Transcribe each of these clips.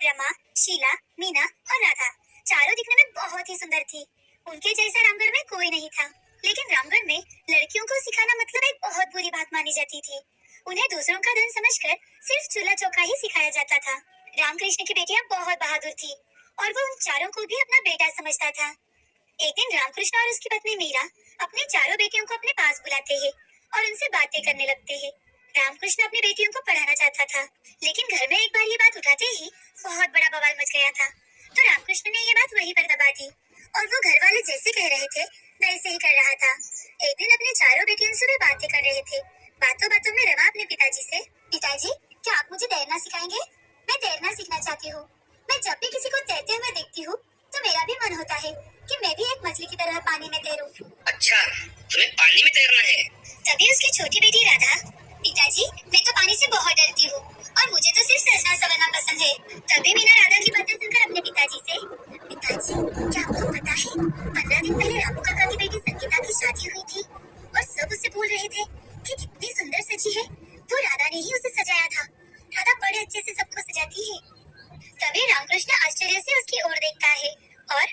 रमा, शीला, मीना और राधा चारों दिखने में बहुत ही सुंदर थी। उनके जैसा रामगढ़ में कोई नहीं था। लेकिन रामगढ़ में लड़कियों को सिखाना मतलब एक बहुत बुरी बात मानी जाती थी। उन्हें दूसरों का धन समझकर सिर्फ चूल्हा चौका ही सिखाया जाता था। रामकृष्ण की बेटियां बहुत बहादुर थी और वो उन चारों को भी अपना बेटा समझता था। एक दिन रामकृष्ण और उसकी पत्नी मीरा अपनी चारों बेटियों को अपने पास बुलाते हैं और उनसे बातें करने लगते हैं। रामकृष्ण अपनी बेटियों को पढ़ाना चाहता था, लेकिन घर में एक बार ये बात उठाते ही बहुत बड़ा बवाल मच गया था। तो रामकृष्ण ने ये बात वहीं पर दबा दी और वो घर वाले जैसे कह रहे थे वैसे ही कर रहा था। एक दिन अपनी चारों बेटियों से भी बातें कर रहे थे। बातों बातों में रमा अपने पिताजी से, पिताजी क्या आप मुझे तैरना सिखाएंगे? मैं तैरना सीखना चाहती हूँ। मैं जब भी किसी को तैरते हुए देखती हूँ तो मेरा भी मन होता है कि मैं भी एक मछली की तरह पानी में तैरूं। अच्छा, तुम्हें पानी में तैरना है? तभी उसकी छोटी बेटी राधा, पिताजी मैं तो पानी से बहुत डरती हूँ और मुझे तो सिर्फ सजना सवरना पसंद है। तभी मीना राधा की बातें सुनकर अपने पिताजी से, पिताजी क्या आपको पता है 15 दिन पहले रामू काका की बेटी संगीता की शादी हुई थी और सब उससे बोल रहे थे कि कितनी सुंदर सजी है। वो राधा ने ही उसे सजाया था। राधा बड़े अच्छे से सबको सजाती है। तभी रामकृष्ण आश्चर्य से उसकी ओर देखता है और,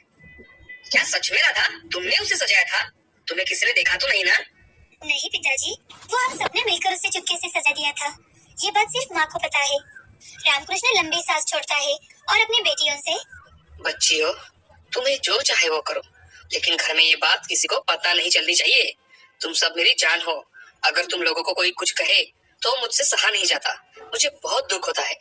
क्या सच में राधा तुमने उसे सजाया था? तुम्हें किसी ने देखा तो नहीं ना? नहीं पिताजी, वो हम सबने मिलकर उसे चुपके से सजा दिया था। ये बात सिर्फ माँ को पता है। रामकृष्ण लंबी सांस छोड़ता है और अपनी बेटियों से, बच्चियों, तुम्हें जो चाहे वो करो, लेकिन घर में ये बात किसी को पता नहीं चलनी चाहिए। तुम सब मेरी जान हो। अगर तुम लोगों को कोई कुछ कहे तो मुझसे सहा नहीं जाता। मुझे बहुत दुख होता है।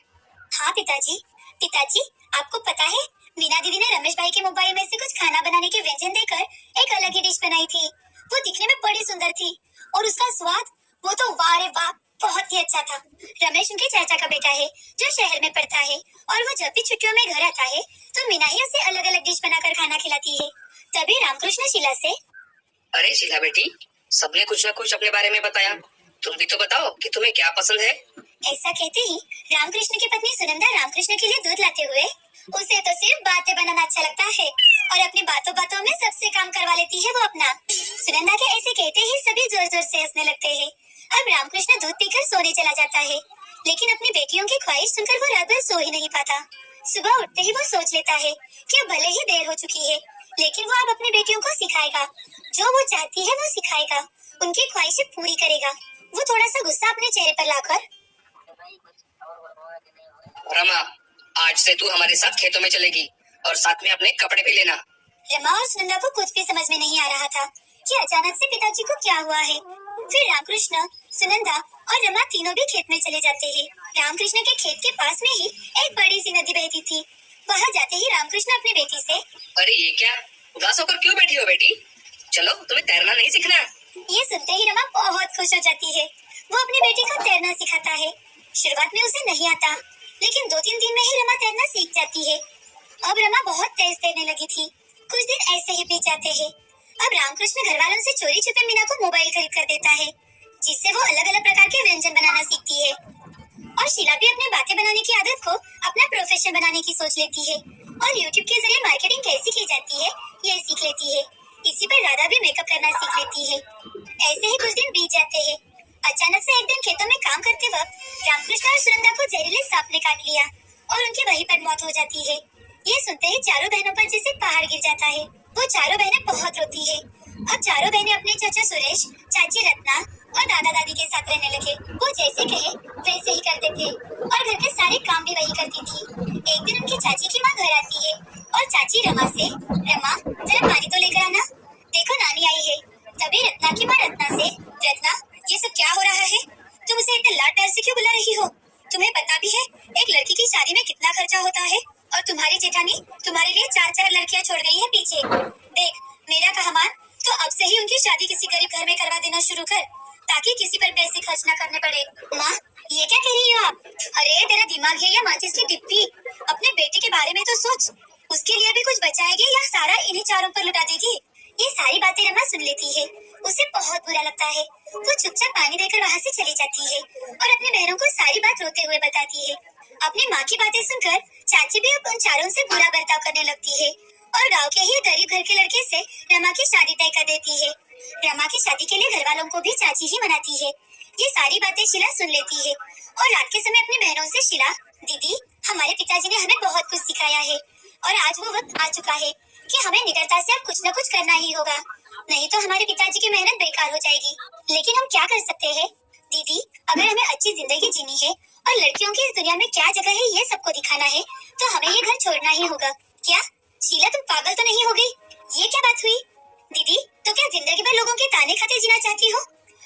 हाँ पिताजी। पिताजी आपको पता है मीना दीदी ने रमेश भाई के मोबाइल में से कुछ खाना बनाने के व्यंजन देकर एक अलग ही डिश बनाई थी। वो दिखने में बड़ी सुंदर थी और उसका स्वाद, वो तो वाह रे वाह, बहुत ही अच्छा था। रमेश उनके चाचा का बेटा है जो शहर में पढ़ता है और वो जब भी छुट्टियों में घर आता है तो मीना ही उसे अलग अलग डिश बनाकर खाना खिलाती है। तभी रामकृष्ण शीला से, अरे शीला बेटी, सबने कुछ न कुछ अपने बारे में बताया, तुम भी तो बताओ कि तुम्हें क्या पसंद है। ऐसा कहते ही रामकृष्ण की पत्नी सुनंदा रामकृष्ण के लिए दूध लाते हुए, उसे तो सिर्फ बातें बनाना अच्छा लगता है और अपनी बातों बातों में सबसे काम करवा लेती है वो अपना। सुनंदा के ऐसे कहते ही सभी जोर जोर से हंसने लगते हैं। अब रामकृष्ण दूध पीकर सोने चला जाता है, लेकिन अपनी बेटियों की ख्वाहिश सुनकर वो रात भर सो ही नहीं पाता। सुबह उठते ही वो सोच लेता है कि अब भले ही देर हो चुकी है, लेकिन वो अब अपनी बेटियों को सिखाएगा। जो वो चाहती है वो सिखाएगा, उनकी ख्वाहिशें पूरी करेगा। वो थोड़ा सा गुस्सा अपने चेहरे पर लाकर, रमा, आज से तू हमारे साथ खेतों में चलेगी और साथ में अपने कपड़े भी लेना। रमा और सुनंदा को कुछ भी समझ में नहीं आ रहा था कि अचानक से पिताजी को क्या हुआ है। फिर रामकृष्ण, सुनंदा और रमा तीनों भी खेत में चले जाते हैं। रामकृष्ण के खेत के पास में ही एक बड़ी सी नदी बहती थी। वहाँ जाते ही रामकृष्ण अपनी बेटी से, अरे ये क्या, उदास होकर क्यों बैठी हो बेटी? चलो, तुम्हें तैरना नहीं सीखना? ये सुनते ही रमा बहुत खुश हो जाती है। वो अपनी बेटी को तैरना सिखाता है। शुरुआत में उसे नहीं आता, लेकिन 2-3 दिन में ही रमा तैरना सीख जाती है। अब रमा बहुत तेज तैरने लगी थी। कुछ दिन ऐसे ही बीत जाते हैं। अब रामकृष्ण घर वालों से चोरी छुपे मीना को मोबाइल खरीद कर देता है, जिससे वो अलग अलग प्रकार के व्यंजन बनाना सीखती है। और शीला भी अपने बातें बनाने की आदत को अपना प्रोफेशन बनाने की सोच लेती है और यूट्यूब के जरिए मार्केटिंग कैसी की जाती है ये सीख लेती है। इसी पर राधा भी मेकअप करना सीख लेती है। ऐसे ही कुछ दिन बीत जाते हैं। अचानक से एक दिन खेतों में काम करते वक्त रामकृष्ण और सुनंदा को जहरीले सांप ने काट लिया और उनकी वहीं पर मौत हो जाती है। ये सुनते ही चारों बहनों पर जैसे पहाड़ गिर जाता है। वो चारों बहनें बहुत रोती है। अब चारों बहनें अपने चाचा सुरेश, चाची रत्ना और दादा दादी के साथ रहने लगे। वो जैसे कहे वैसे ही करते थे और घर के सारे काम भी वही करती थी। एक दिन उनकी चाची की माँ घर आती है और चाची रमा से, रमा जरा पानी तो लेकर आना, देखो नानी आई है। तभी रत्ना की माँ रत्ना से, रत्ना ये सब क्या हो रहा है? तुम उसे इतने लाड प्यार से क्यों बुला रही हो? तुम्हें पता भी है एक लड़की की शादी में कितना खर्चा होता है? और तुम्हारी जेठानी तुम्हारे लिए 4-4 लड़कियां छोड़ गई है पीछे। देख मेरा कहा मान, तो अब से ही उनकी शादी किसी गरीब घर में करवा देना शुरू कर, ताकि किसी पर पैसे खर्च न करने पड़े। माँ ये क्या कह रही हो आप? अरे तेरा दिमाग है या माचिस की डिब्बी? अपने बेटे के बारे में तो सोच। उसके लिए भी कुछ बचाएगी या सारा इन्हीं चारों पर लुटा देगी? ये सारी बातें रमा सुन लेती है। उसे बहुत बुरा लगता है। वो चुपचाप पानी देकर वहाँ से चली जाती है और अपनी बहनों को सारी बात रोते हुए बताती है। अपनी माँ की बातें सुनकर चाची भी अब उन चारों से बुरा बर्ताव करने लगती है और गांव के ही गरीब घर के लड़के से रमा की शादी तय कर देती है। रमा की शादी के लिए घर वालों को भी चाची ही मनाती है। ये सारी बातें शीला सुन लेती है और रात के समय अपनी बहनों से शीला, दीदी हमारे पिताजी ने हमें बहुत कुछ सिखाया है और आज वो वक्त आ चुका है कि हमें निडरता से अब कुछ न कुछ करना ही होगा, नहीं तो हमारे पिताजी की मेहनत बेकार हो जाएगी। लेकिन हम क्या कर सकते हैं दीदी? अगर हमें अच्छी जिंदगी जीनी है और लड़कियों की इस दुनिया में क्या जगह है ये सबको दिखाना है, तो हमें ये घर छोड़ना ही होगा। क्या शीला, तुम पागल तो नहीं हो गई? ये क्या बात हुई दीदी? तो क्या जिंदगी भर लोगों के ताने खाते जीना चाहती हो?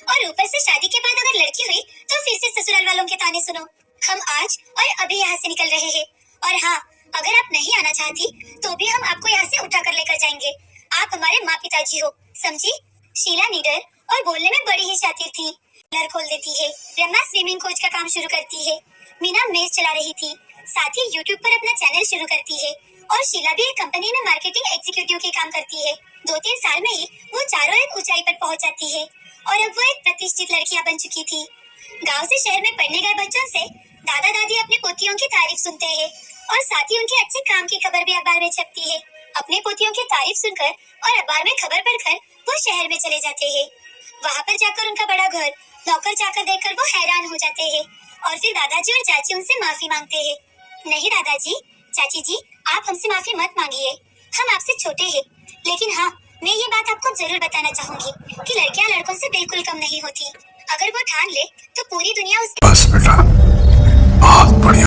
और ऊपर से शादी के बाद अगर लड़की हुई तो फिर से ससुराल वालों के ताने सुनो। हम आज और अभी यहाँ से निकल रहे हैं, और हाँ, अगर आप नहीं आना चाहती तो भी हम आपको यहाँ से उठा कर लेकर जाएंगे। आप हमारे माँ पिताजी हो, समझी? शीला निडर और बोलने में बड़ी ही शातिर थी। घर खोल देती है, रमा स्विमिंग कोच का काम शुरू करती है, मीना मेस चला रही थी, साथ ही यूट्यूब पर अपना चैनल शुरू करती है, और शीला भी एक कंपनी में मार्केटिंग एग्जीक्यूटिव के काम करती है। 2-3 साल में ही वो चारों एक ऊंचाई पर पहुंच जाती है और अब वो एक प्रतिष्ठित लड़कियां बन चुकी थी। गांव से शहर में पढ़ने गए बच्चों से दादा दादी अपनी पोतियों की तारीफ सुनते हैं और साथ ही उनके अच्छे काम की खबर भी अखबार में छपती है। अपने पोतियों की तारीफ सुनकर और अखबार में खबर पढ़कर वो शहर में चले जाते हैं। वहाँ पर जाकर उनका बड़ा घर, नौकर चाकर देखकर वो हैरान हो जाते हैं और फिर दादाजी और चाची उनसे माफी मांगते हैं। नहीं दादाजी, चाची जी, आप हमसे माफी मत मांगिए, हम आपसे छोटे हैं। लेकिन हाँ, मैं ये बात आपको जरूर बताना चाहूंगी कि लड़कियां लड़कों से बिल्कुल कम नहीं होती। अगर वो ठान ले तो पूरी दुनिया उसके बस बेटा, बहुत बढ़िया।